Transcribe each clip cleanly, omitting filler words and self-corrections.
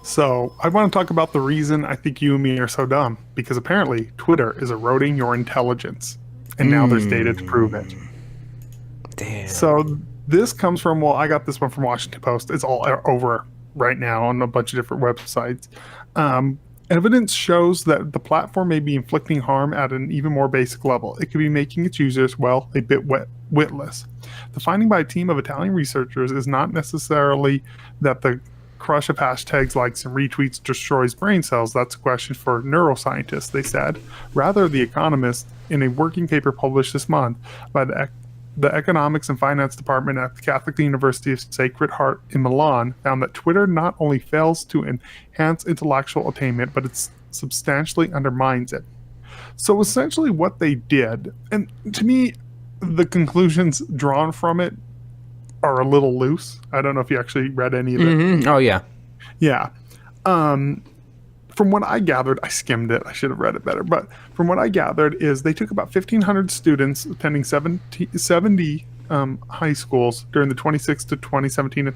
So I want to talk about the reason I think you and me are so dumb, because apparently Twitter is eroding your intelligence, and now there's data to prove it. Damn. So this comes from, well, I got this one from Washington Post. It's all over right now on a bunch of different websites. Evidence shows that the platform may be inflicting harm at an even more basic level. It could be making its users, well, a bit witless. The finding by a team of Italian researchers is not necessarily that the crush of hashtags, likes, and retweets destroys brain cells. That's a question for neuroscientists, they said. Rather, The Economist, in a working paper published this month by the Economics and Finance Department at the Catholic University of Sacred Heart in Milan, found that Twitter not only fails to enhance intellectual attainment, but it substantially undermines it. So essentially what they did, and to me, the conclusions drawn from it are a little loose. I don't know if you actually read any of it. Mm-hmm. Oh, yeah. Yeah. From what I gathered, I skimmed it. I should have read it better. But from what I gathered is they took about 1,500 students attending 70 high schools during the 26 to 2017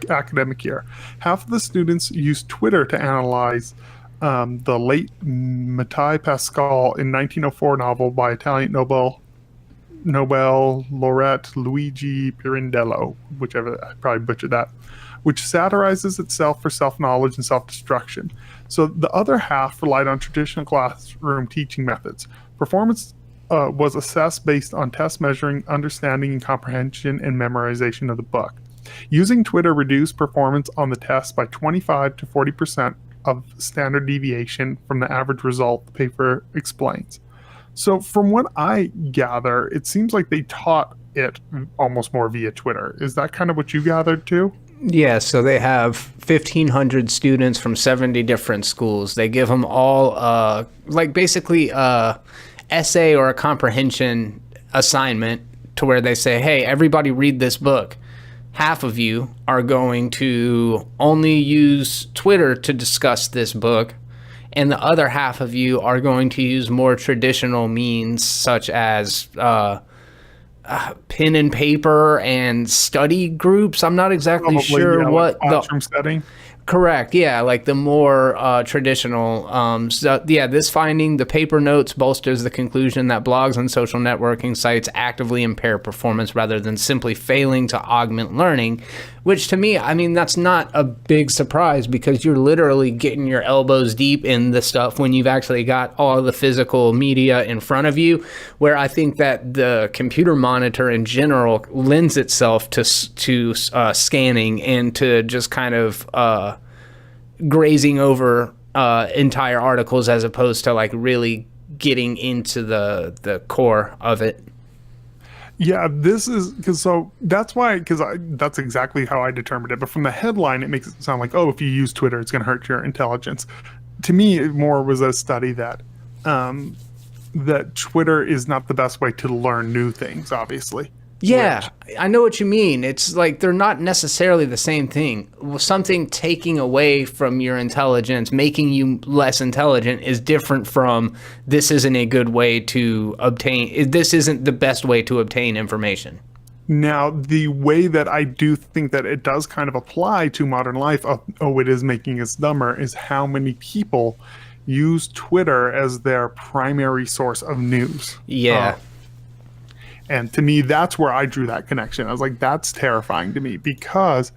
academic year. Half of the students used Twitter to analyze the late Matteo Pascal in 1904 novel by Italian Nobel laureate Luigi Pirandello, whichever, I probably butchered that, which satirizes itself for self-knowledge and self-destruction. So the other half relied on traditional classroom teaching methods. Performance was assessed based on tests measuring understanding and comprehension and memorization of the book. Using Twitter reduced performance on the test by 25 to 40% of standard deviation from the average result, the paper explains. So from what I gather, it seems like they taught it almost more via Twitter. Is that kind of what you gathered too? Yeah, so they have 1,500 students from 70 different schools. They give them all, basically a essay or a comprehension assignment to where they say, hey, everybody read this book. Half of you are going to only use Twitter to discuss this book, and the other half of you are going to use more traditional means such as pen and paper and study groups. I'm not exactly sure what like classroom setting. Correct. Yeah, like the more traditional. This finding, the paper notes, bolsters the conclusion that blogs and social networking sites actively impair performance rather than simply failing to augment learning, which to me, I mean, that's not a big surprise because you're literally getting your elbows deep in the stuff when you've actually got all the physical media in front of you, where I think that the computer monitor in general lends itself to scanning and to just kind of grazing over entire articles as opposed to like really getting into the core of it. Yeah, this is because that's exactly how I determined it. But from the headline, it makes it sound like, oh, if you use Twitter, it's going to hurt your intelligence. To me, it more was a study that that Twitter is not the best way to learn new things, obviously. Yeah, I know what you mean. It's like they're not necessarily the same thing. Something taking away from your intelligence, making you less intelligent is different from this isn't a good way to obtain, this isn't the best way to obtain information. Now, the way that I do think that it does kind of apply to modern life, it is making us dumber, is how many people use Twitter as their primary source of news. Yeah. And to me, that's where I drew that connection. I was like, that's terrifying to me because,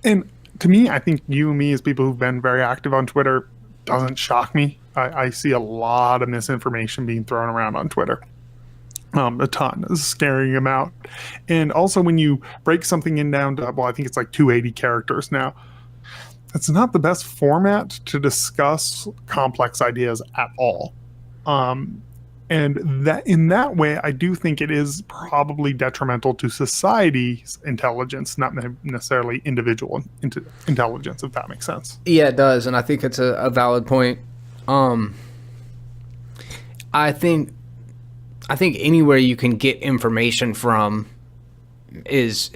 and to me, I think you and me as people who've been very active on Twitter doesn't shock me. I see a lot of misinformation being thrown around on Twitter. A ton, scaring them out. And also when you break something in down to, well, I think it's like 280 characters now. It's not the best format to discuss complex ideas at all. And that in that way, I do think it is probably detrimental to society's intelligence, not necessarily individual intelligence, if that makes sense. Yeah, it does. And I think it's a valid point. I think anywhere you can get information from is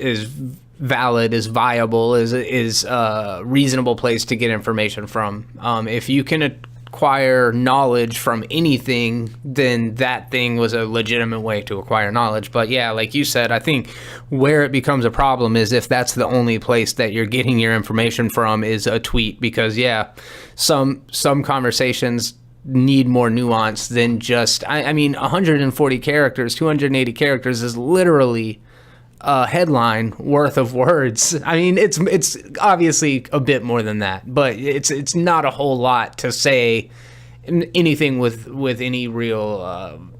valid, is viable, is a reasonable place to get information from. If you can acquire knowledge from anything, then that thing was a legitimate way to acquire knowledge. But yeah, like you said, I think where it becomes a problem is if that's the only place that you're getting your information from is a tweet, because yeah, some conversations need more nuance than just, I mean, 140 characters, 280 characters is literally a headline worth of words. I mean, it's obviously a bit more than that, but it's not a whole lot to say anything with any real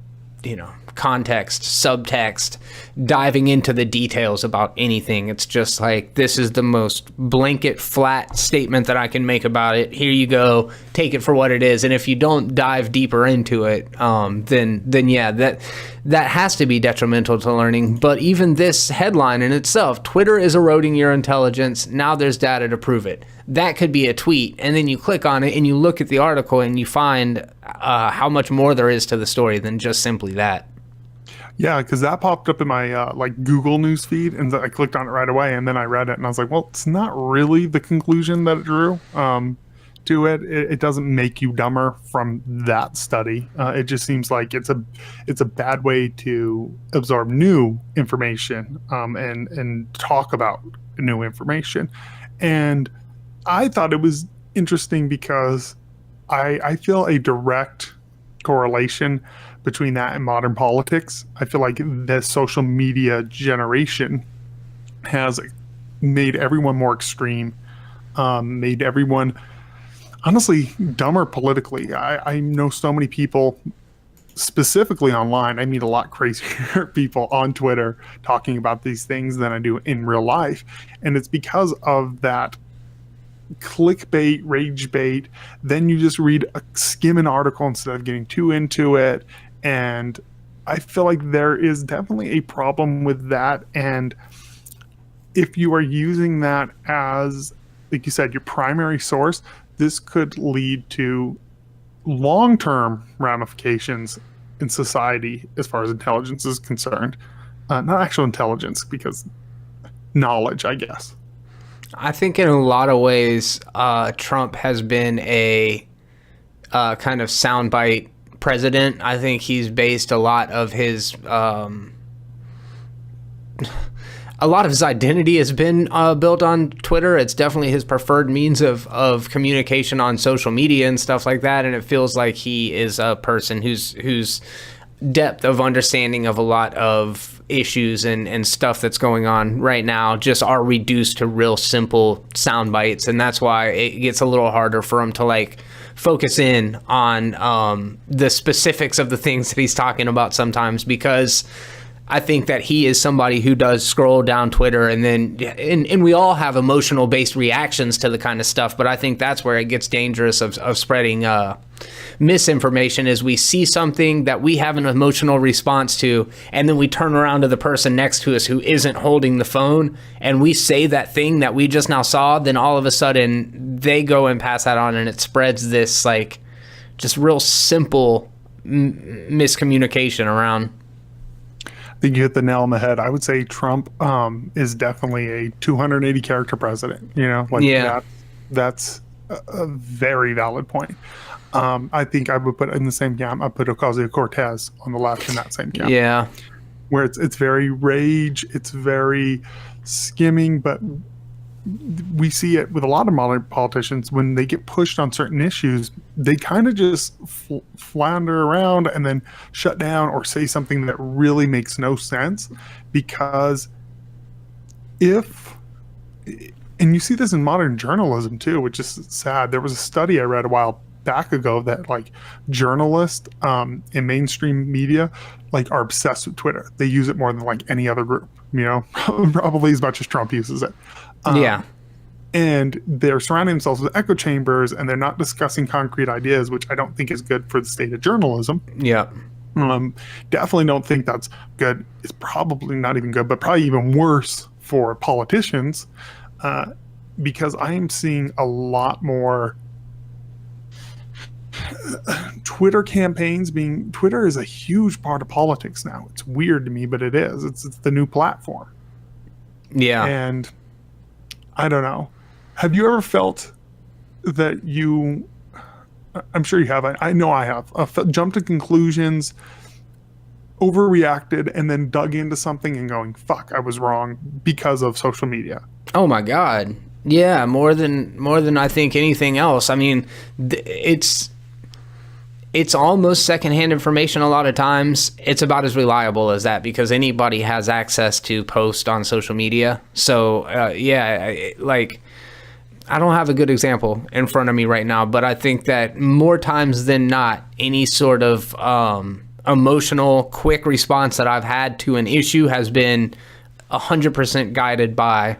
context, subtext, diving into the details about anything. It's just like, this is the most blanket, flat statement that I can make about it. Here you go, take it for what it is. And if you don't dive deeper into it, then yeah, that has to be detrimental to learning. But even this headline in itself, Twitter is eroding your intelligence. Now there's data to prove it. That could be a tweet, and then you click on it and you look at the article and you find how much more there is to the story than just simply that. Yeah, because that popped up in my Google news feed, and I clicked on it right away, and then I read it, and I was like, well, it's not really the conclusion that it drew to it. It doesn't make you dumber from that study. It just seems like it's a bad way to absorb new information and talk about new information. And I thought it was interesting because I feel a direct correlation between that and modern politics. I feel like the social media generation has made everyone more extreme, made everyone honestly dumber politically. I know so many people, specifically online. I meet a lot crazier people on Twitter talking about these things than I do in real life. And it's because of that clickbait, rage bait. Then you just skim an article instead of getting too into it. And I feel like there is definitely a problem with that. And if you are using that as, like you said, your primary source, this could lead to long-term ramifications in society as far as intelligence is concerned. Not actual intelligence, because knowledge, I guess. I think in a lot of ways, Trump has been a kind of soundbite president. I think he's based a lot of his identity has been built on Twitter. It's definitely his preferred means of communication on social media and stuff like that. And it feels like he is a person whose depth of understanding of a lot of issues and stuff that's going on right now just are reduced to real simple sound bites. And that's why it gets a little harder for him to focus in on the specifics of the things that he's talking about sometimes, because I think that he is somebody who does scroll down Twitter and we all have emotional based reactions to the kind of stuff. But I think that's where it gets dangerous of spreading misinformation, is we see something that we have an emotional response to, and then we turn around to the person next to us who isn't holding the phone, and we say that thing that we just now saw. Then all of a sudden they go and pass that on, and it spreads this just real simple miscommunication around. I think you hit the nail on the head. I would say Trump is definitely a 280 character president. That's a very valid point. I think I would put in the same camp. I put Ocasio-Cortez on the left in that same camp. Yeah, where it's very rage, it's very skimming, but we see it with a lot of modern politicians. When they get pushed on certain issues, they kind of just flounder around and then shut down or say something that really makes no sense. Because and you see this in modern journalism too, which is sad. There was a study I read a while back ago that journalists in mainstream media are obsessed with Twitter. They use it more than any other group, probably as much as Trump uses it. Yeah. And they're surrounding themselves with echo chambers, and they're not discussing concrete ideas, which I don't think is good for the state of journalism. Yeah. Definitely don't think that's good. It's probably not even good, but probably even worse for politicians, because I am seeing a lot more Twitter campaigns Twitter is a huge part of politics now. It's weird to me, but it is. It's the new platform. Yeah. And I don't know. Have you ever felt that you I'm sure you have. I know I have. Jumped to conclusions, overreacted, and then dug into something and going, "Fuck, I was wrong," because of social media. Oh my God. Yeah, more than I think anything else. I mean, it's almost secondhand information a lot of times. It's about as reliable as that because anybody has access to post on social media. So, like, I don't have a good example in front of me right now, but I think that more times than not, any sort of emotional, quick response that I've had to an issue has been 100% guided by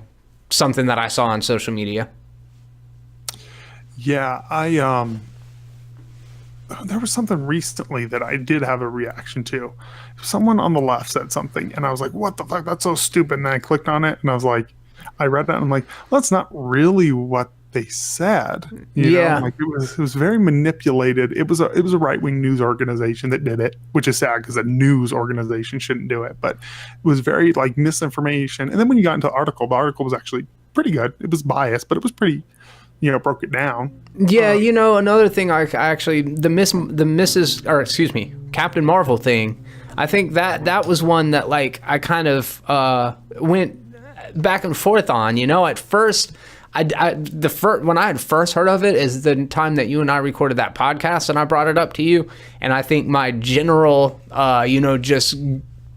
something that I saw on social media. Yeah, there was something recently that I did have a reaction to. Someone on the left said something, and I was like, "What the fuck? That's so stupid!" And I clicked on it, and I was like, I read that, and I'm like, "Well, that's not really what they said." You Yeah. know? Like it was very manipulated. It was a right wing news organization that did it, which is sad because a news organization shouldn't do it. But it was very like misinformation. And then when you got into the article was actually pretty good. It was biased, but it was pretty, broke it down. Yeah, another thing I actually Captain Marvel thing. I think that was one that like I kind of went back and forth on. At first, when I had first heard of it is the time that you and I recorded that podcast, and I brought it up to you. And I think my general, just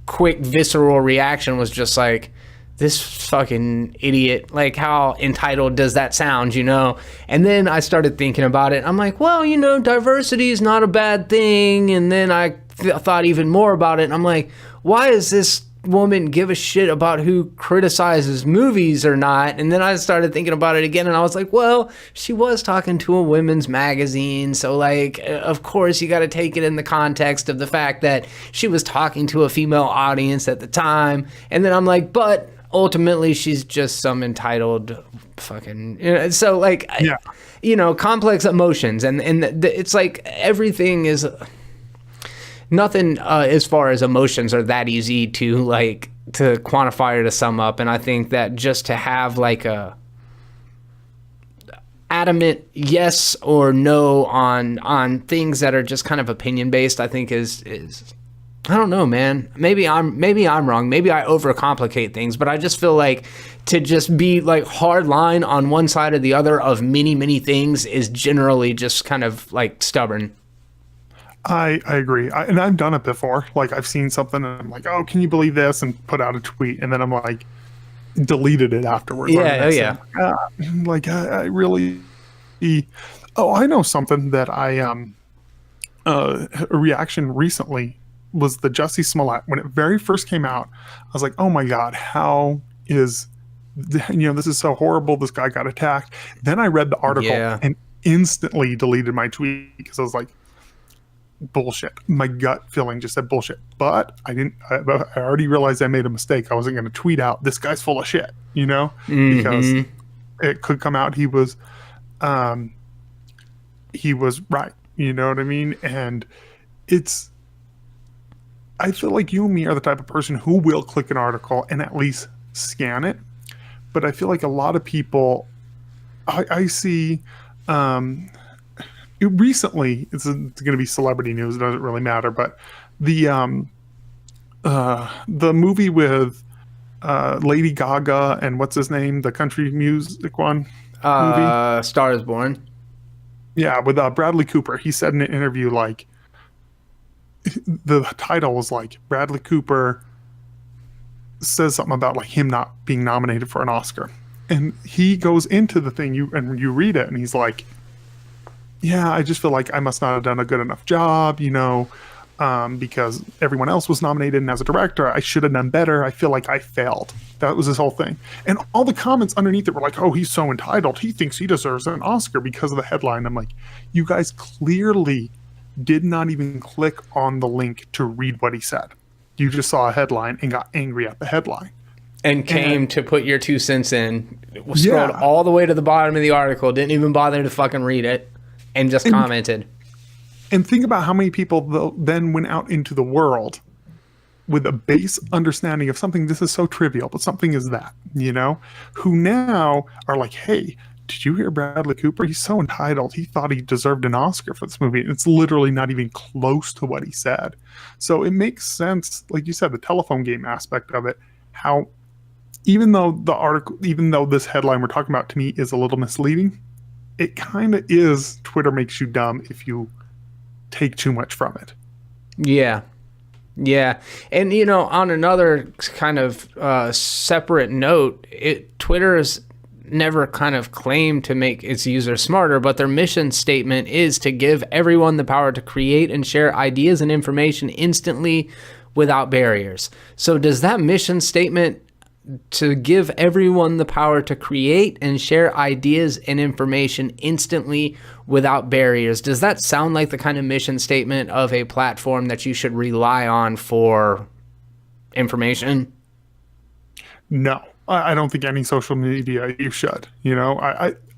quick visceral reaction was just like, this fucking idiot, like how entitled does that sound, And then I started thinking about it. I'm like, well, diversity is not a bad thing. And then I thought even more about it. And I'm like, why does this woman give a shit about who criticizes movies or not? And then I started thinking about it again. And I was like, well, she was talking to a women's magazine. So like, of course you got to take it in the context of the fact that she was talking to a female audience at the time. And then I'm like, but ultimately she's just some entitled fucking, so like, yeah. Complex emotions. And it's like everything is nothing as far as emotions are that easy to quantify or to sum up. And I think that just to have like a adamant yes or no on things that are just kind of opinion based, I think is I don't know, man. Maybe I'm wrong. Maybe I overcomplicate things, but I just feel like to just be like hard line on one side or the other of many, many things is generally just kind of like stubborn. I agree. And I've done it before. Like I've seen something and I'm like, oh, can you believe this? And put out a tweet. And then I'm like, deleted it afterwards. Yeah. Oh yeah. I really, I know something that a reaction recently was the Jussie Smollett. When it very first came out, I was like, oh my God, how is, this is so horrible. This guy got attacked. Then I read the article and instantly deleted my tweet because I was like, bullshit. My gut feeling just said bullshit. But I already realized I made a mistake. I wasn't going to tweet out, this guy's full of shit, because it could come out he was right. You know what I mean? And I feel like you and me are the type of person who will click an article and at least scan it. But I feel like a lot of people, I see, recently, it's going to be celebrity news. It doesn't really matter. But the movie with Lady Gaga and what's his name, the country music one, movie, Star is Born. Yeah, with Bradley Cooper. He said in an interview like, the title was like Bradley Cooper says something about like him not being nominated for an Oscar, and he goes into the thing you read it and he's like, yeah, I just feel like I must not have done a good enough job, because everyone else was nominated, and as a director I should have done better. I feel like I failed. That was his whole thing, and all the comments underneath it were like, oh, he's so entitled, he thinks he deserves an Oscar because of the headline. I'm like, you guys clearly did not even click on the link to read what he said. You just saw a headline and got angry at the headline. And came to put your 2 cents in. Scrolled all the way to the bottom of the article, didn't even bother to fucking read it, and just commented. And think about how many people then went out into the world with a base understanding of something. This is so trivial, but something is that, who now are like, hey, did you hear Bradley Cooper? He's so entitled. He thought he deserved an Oscar for this movie. It's literally not even close to what he said. So it makes sense, like you said, the telephone game aspect of it, how even though the article, even though this headline we're talking about to me is a little misleading, it kind of is Twitter makes you dumb if you take too much from it. Yeah. Yeah. And, you know, on another kind of separate note, Twitter has never kind of claimed to make its users smarter, but their mission statement is to give everyone the power to create and share ideas and information instantly without barriers. So does that mission statement to give everyone the power to create and share ideas and information instantly without barriers, does that sound like the kind of mission statement of a platform that you should rely on for information? No, I don't think any social media you should. You know,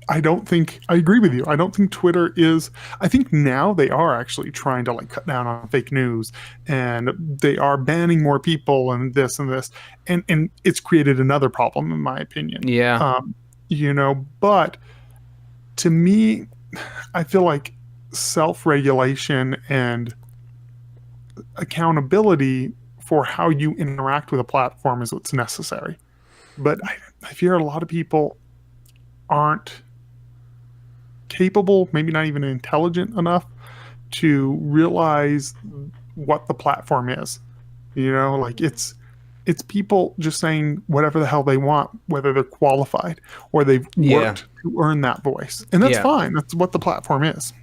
I don't think, I agree with you. I don't think Twitter is, I think now they are actually trying to like cut down on fake news, and they are banning more people and this and this. And it's created another problem in my opinion. Yeah. You know, but to me, I feel like self-regulation and accountability for how you interact with a platform is what's necessary. But I fear a lot of people aren't capable, maybe not even intelligent enough to realize what the platform is. You know, like it's people just saying whatever the hell they want, whether they're qualified or they've worked to earn that voice. And that's fine. That's what the platform is.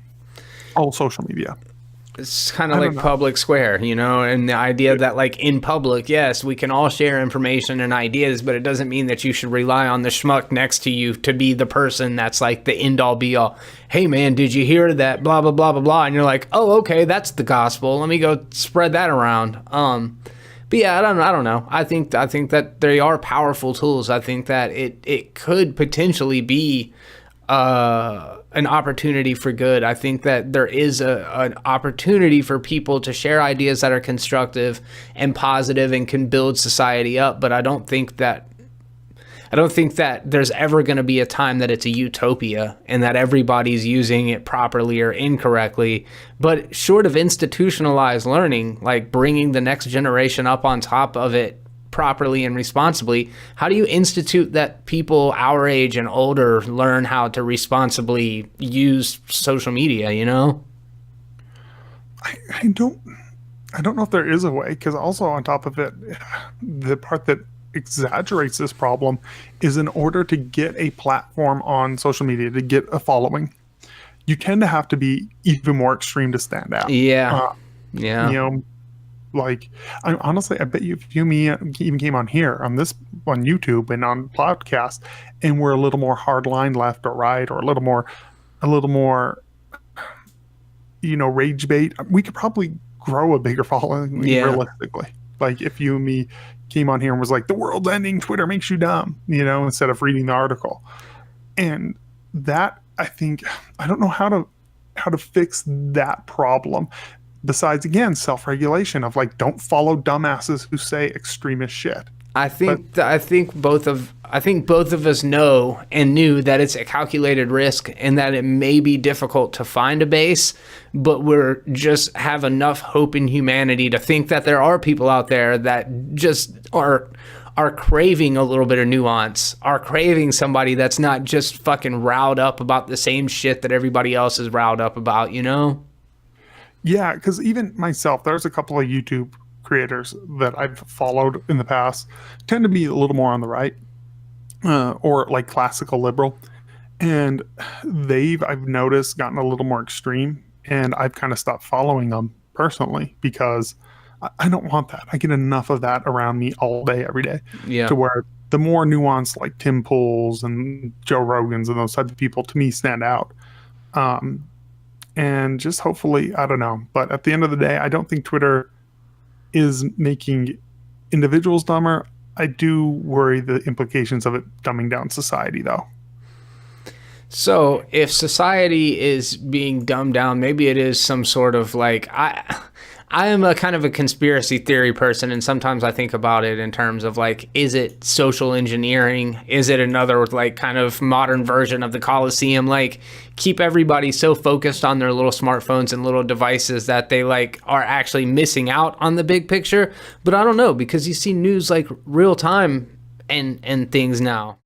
All social media. It's kind of like public square, you know, and the idea that like in public, yes, we can all share information and ideas, but it doesn't mean that you should rely on the schmuck next to you to be the person that's like the end all be all. Hey man, did you hear that? Blah, blah, blah, blah, blah. And you're like, oh, okay, that's the gospel. Let me go spread that around. But yeah, I don't know. I think that they are powerful tools. I think that it could potentially be an opportunity for good. I think that there is an opportunity for people to share ideas that are constructive and positive and can build society up. But I don't think that there's ever going to be a time that it's a utopia and that everybody's using it properly or incorrectly. But short of institutionalized learning, like bringing the next generation up on top of it properly and responsibly, how do you institute that people our age and older learn how to responsibly use social media, you know? I don't know if there is a way, because also on top of it, the part that exaggerates this problem is in order to get a platform on social media, to get a following, you tend to have to be even more extreme to stand out. Yeah. You know, like honestly, I bet you if you and me even came on here on YouTube and on podcast, and we're a little more hardline left or right, or a little more, you know, rage bait, we could probably grow a bigger following realistically. Like if you and me came on here and was like, the world's ending, Twitter makes you dumb, you know, instead of reading the article. And that, I think, I don't know how to fix that problem. Besides, again, self-regulation of like, don't follow dumbasses who say extremist shit. I think both of us know and knew that it's a calculated risk and that it may be difficult to find a base, but we're just have enough hope in humanity to think that there are people out there that just are craving a little bit of nuance, are craving somebody that's not just fucking riled up about the same shit that everybody else is riled up about, you know? Yeah, because even myself, there's a couple of YouTube creators that I've followed in the past, tend to be a little more on the right, or like classical liberal, and I've noticed, gotten a little more extreme, and I've kind of stopped following them personally because I don't want that. I get enough of that around me all day, every day, to where the more nuanced, like Tim Pools and Joe Rogans and those type of people, to me, stand out. And just hopefully, I don't know, but at the end of the day, I don't think Twitter is making individuals dumber. I do worry the implications of it dumbing down society, though. So if society is being dumbed down, maybe it is some sort of like, I am a kind of a conspiracy theory person, and sometimes I think about it in terms of like, is it social engineering? Is it another like kind of modern version of the Coliseum? Like, keep everybody so focused on their little smartphones and little devices that they like are actually missing out on the big picture. But I don't know, because you see news like real time and things now.